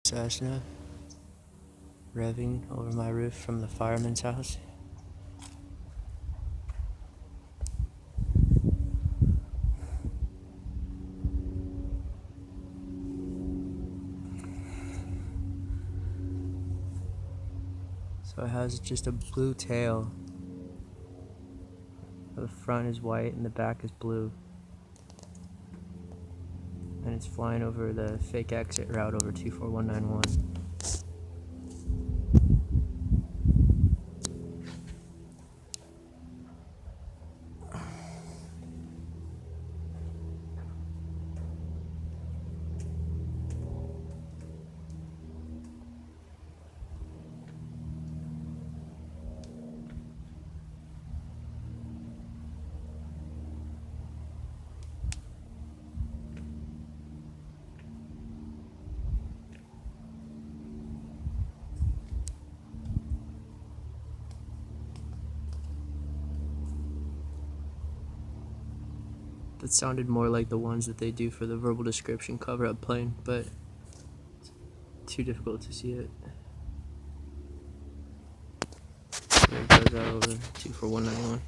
Cessna revving over my roof from the fireman's house. So it has just a blue tail. The front is white and the back is blue. And it's flying over the fake exit route over 24191. That sounded more like the ones that they do for the verbal description cover-up plane, but too difficult to see it. There it goes out over 24191.